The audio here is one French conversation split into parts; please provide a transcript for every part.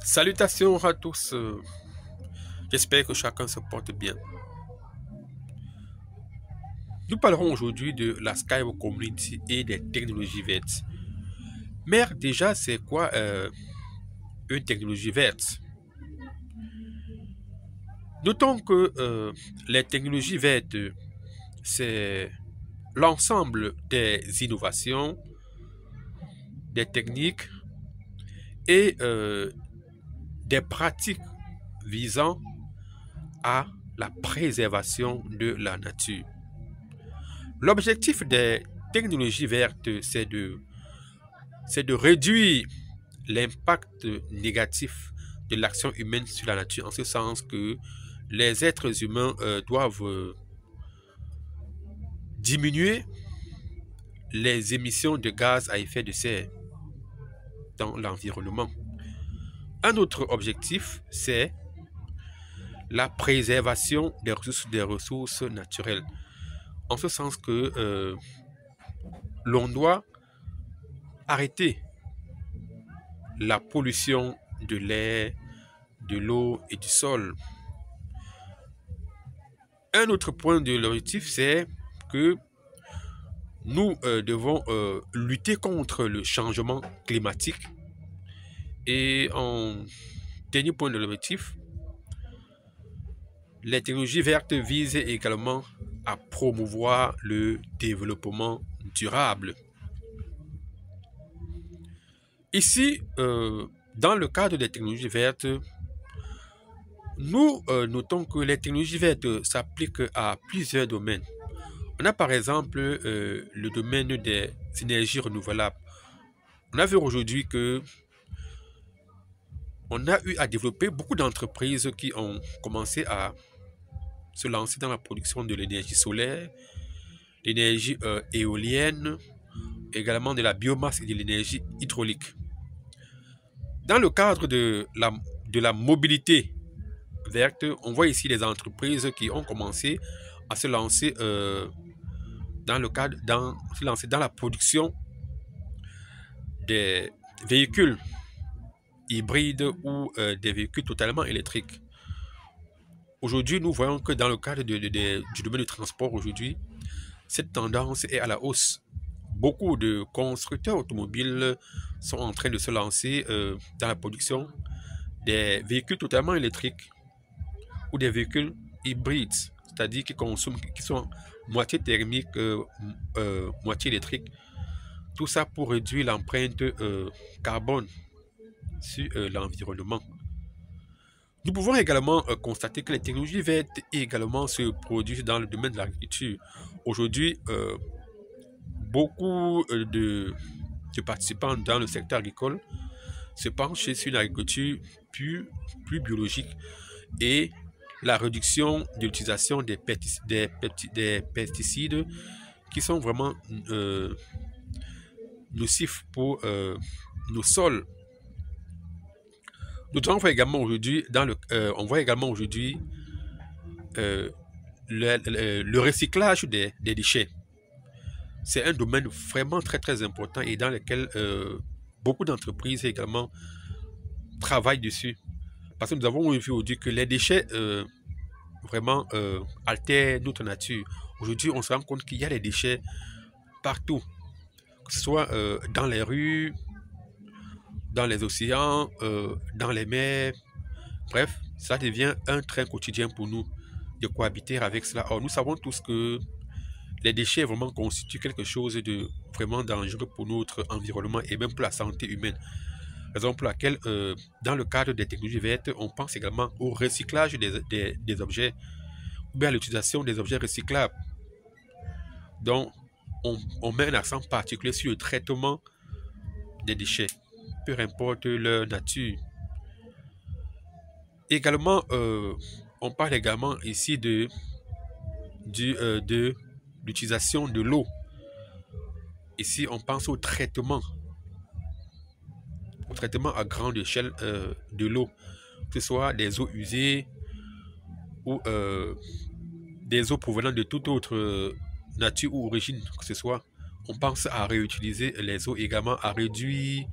Salutations à tous. J'espère que chacun se porte bien. Nous parlerons aujourd'hui de la Skyway Community et des technologies vertes. Mais déjà, c'est quoi une technologie verte? Notons que les technologies vertes, c'est l'ensemble des innovations, des techniques et des pratiques visant à la préservation de la nature. L'objectif des technologies vertes, c'est de réduire l'impact négatif de l'action humaine sur la nature, en ce sens que les êtres humains doivent diminuer les émissions de gaz à effet de serre dans l'environnement. Un autre objectif, c'est la préservation des ressources naturelles, en ce sens que l'on doit arrêter la pollution de l'air, de l'eau et du sol. Un autre point de l'objectif, c'est que nous devons lutter contre le changement climatique. Et en dernier point de l'objectif, les technologies vertes visent également à promouvoir le développement durable. Ici, dans le cadre des technologies vertes, nous notons que les technologies vertes s'appliquent à plusieurs domaines. On a par exemple le domaine des énergies renouvelables. On a vu aujourd'hui que on a eu à développer beaucoup d'entreprises qui ont commencé à se lancer dans la production de l'énergie solaire, l'énergie éolienne, également de la biomasse et de l'énergie hydraulique. Dans le cadre de la mobilité verte, on voit ici les entreprises qui ont commencé à se lancer dans la production des véhicules hybrides ou des véhicules totalement électriques. Aujourd'hui, nous voyons que dans le cadre du domaine du transport, aujourd'hui, cette tendance est à la hausse. Beaucoup de constructeurs automobiles sont en train de se lancer dans la production des véhicules totalement électriques ou des véhicules hybrides, c'est-à-dire qui sont moitié thermiques, moitié électriques. Tout ça pour réduire l'empreinte carbone sur l'environnement. Nous pouvons également constater que les technologies vertes également se produisent dans le domaine de l'agriculture. Aujourd'hui, beaucoup de participants dans le secteur agricole se penchent sur une agriculture plus biologique et la réduction de l'utilisation des pesticides qui sont vraiment nocifs pour nos sols. On voit également aujourd'hui le recyclage des déchets. C'est un domaine vraiment très très important et dans lequel beaucoup d'entreprises également travaillent dessus. Parce que nous avons vu aujourd'hui que les déchets vraiment altèrent notre nature. Aujourd'hui, on se rend compte qu'il y a des déchets partout, que ce soit dans les rues, dans les océans, dans les mers. Bref, ça devient un train quotidien pour nous de cohabiter avec cela. Or, nous savons tous que les déchets vraiment constituent quelque chose de vraiment dangereux pour notre environnement et même pour la santé humaine. Raison pour laquelle, dans le cadre des technologies vertes, on pense également au recyclage des objets ou bien à l'utilisation des objets recyclables. Donc, on met un accent particulier sur le traitement des déchets, peu importe leur nature. Également, on parle également ici de l'utilisation de l'eau. Ici, on pense au traitement à grande échelle de l'eau, que ce soit des eaux usées ou des eaux provenant de toute autre nature ou origine que ce soit. On pense à réutiliser les eaux également, à réduire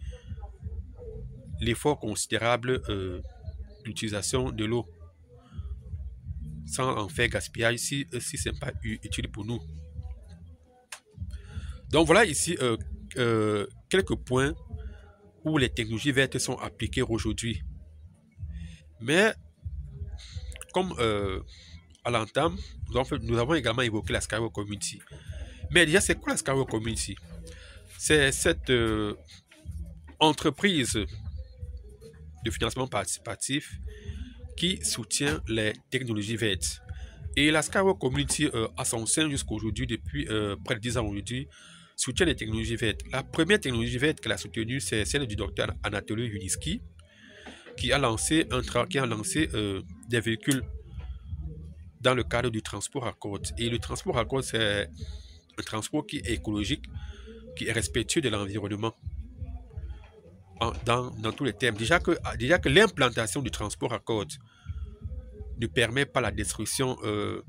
l'effort considérable d'utilisation de l'eau sans en faire gaspillage si ce n'est pas utile pour nous. Donc voilà ici quelques points où les technologies vertes sont appliquées aujourd'hui. Mais comme à l'entame, nous avons également évoqué la Skyward Community. Mais déjà, c'est quoi la Skyward Community? C'est cette entreprise de financement participatif qui soutient les technologies vertes. Et la Skyward Community, à son sein jusqu'à aujourd'hui, depuis près de 10 ans aujourd'hui, soutient les technologies vertes. La première technologie verte qu'elle a soutenue, c'est celle du docteur Anatoly Yuniski, qui a lancé des véhicules dans le cadre du transport à côte. Et le transport à côte, c'est un transport qui est écologique, qui est respectueux de l'environnement. Dans tous les termes. Déjà que l'implantation du transport à côte ne permet pas la destruction de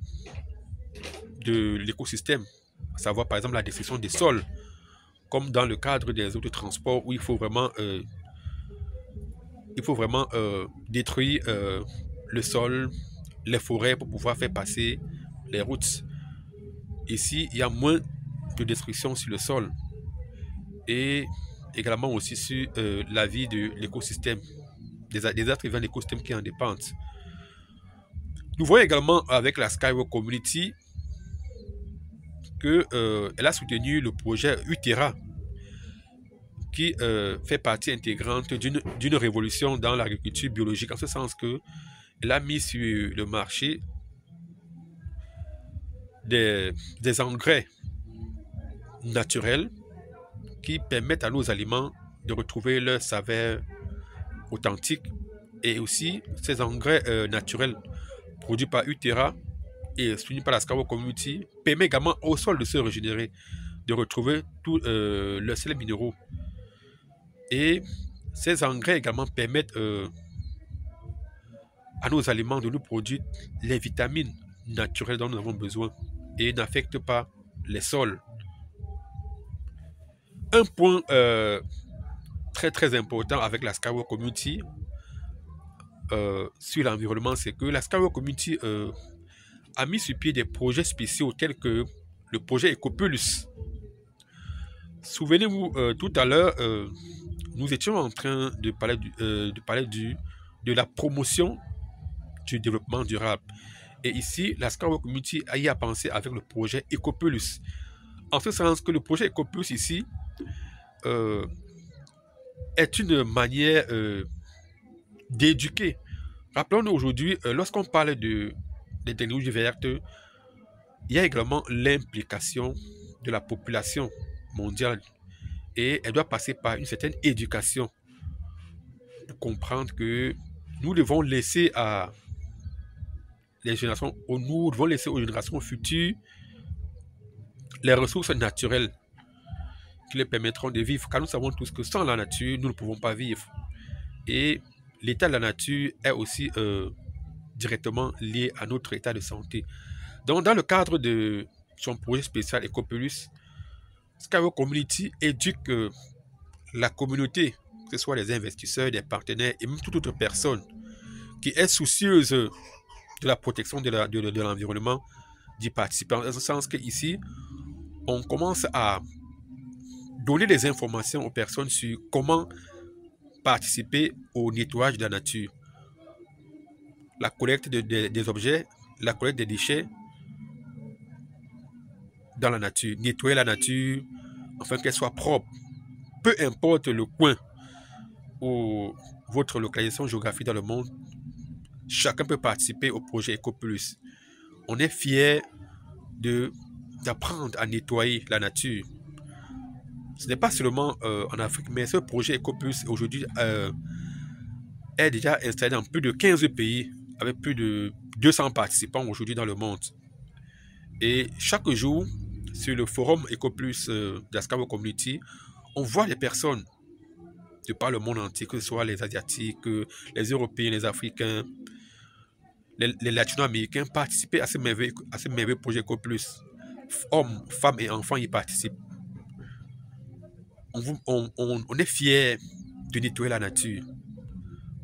l'écosystème, à savoir par exemple la destruction des sols, comme dans le cadre des autres transports où il faut vraiment détruire le sol, les forêts pour pouvoir faire passer les routes. Ici, il y a moins de destruction sur le sol et également aussi sur la vie de l'écosystème, des êtres vivants de l'écosystème qui en dépendent. Nous voyons également avec la Skyward Community qu'elle a soutenu le projet Utera, qui fait partie intégrante d'une révolution dans l'agriculture biologique, en ce sens qu'elle a mis sur le marché des engrais naturels qui permettent à nos aliments de retrouver leur saveur authentique. Et aussi, ces engrais naturels produits par Utera et soutenus par la Skyward Community permettent également au sol de se régénérer, de retrouver tous leurs sels minéraux. Et ces engrais également permettent à nos aliments de nous produire les vitamines naturelles dont nous avons besoin et n'affectent pas les sols. Un point très très important avec la Skyward Community sur l'environnement, c'est que la Skyward Community a mis sur pied des projets spéciaux tels que le projet Ecopulse. Souvenez-vous, tout à l'heure, nous étions en train de parler de la promotion du développement durable. Et ici, la Skyward Community y a pensé avec le projet Ecopulse. En ce sens que le projet Ecopulse ici est une manière d'éduquer. Rappelons-nous aujourd'hui, lorsqu'on parle des technologies vertes, il y a également l'implication de la population mondiale et elle doit passer par une certaine éducation pour comprendre que nous devons laisser aux générations futures les ressources naturelles qui les permettront de vivre, car nous savons tous que sans la nature, nous ne pouvons pas vivre. Et l'état de la nature est aussi directement lié à notre état de santé. Donc, dans le cadre de son projet spécial Ecopulse, Skyward Community éduque la communauté, que ce soit les investisseurs, des partenaires et même toute autre personne qui est soucieuse de la protection de l'environnement, d'y participer. En ce sens qu'ici, on commence à donner des informations aux personnes sur comment participer au nettoyage de la nature, la collecte des objets, la collecte des déchets dans la nature, nettoyer la nature, afin qu'elle soit propre. Peu importe le coin ou votre localisation géographique dans le monde, chacun peut participer au projet Ecopulse. On est fiers d'apprendre à nettoyer la nature. Ce n'est pas seulement en Afrique, mais ce projet Ecopulse aujourd'hui est déjà installé dans plus de 15 pays, avec plus de 200 participants aujourd'hui dans le monde. Et chaque jour, sur le forum Ecopulse de la Skyward Community, on voit les personnes de par le monde entier, que ce soit les Asiatiques, les Européens, les Africains, les Latino-Américains, participer à ce merveilleux projet Ecopulse. Hommes, femmes et enfants y participent. On est fiers de nettoyer la nature.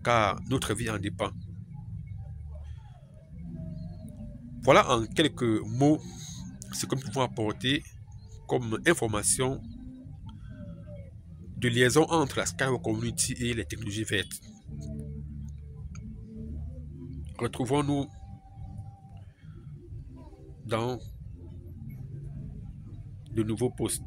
car notre vie en dépend. Voilà en quelques mots ce que nous pouvons apporter comme information de liaison entre la Skyward Community et les technologies vertes. Retrouvons-nous dans de nouveaux posts.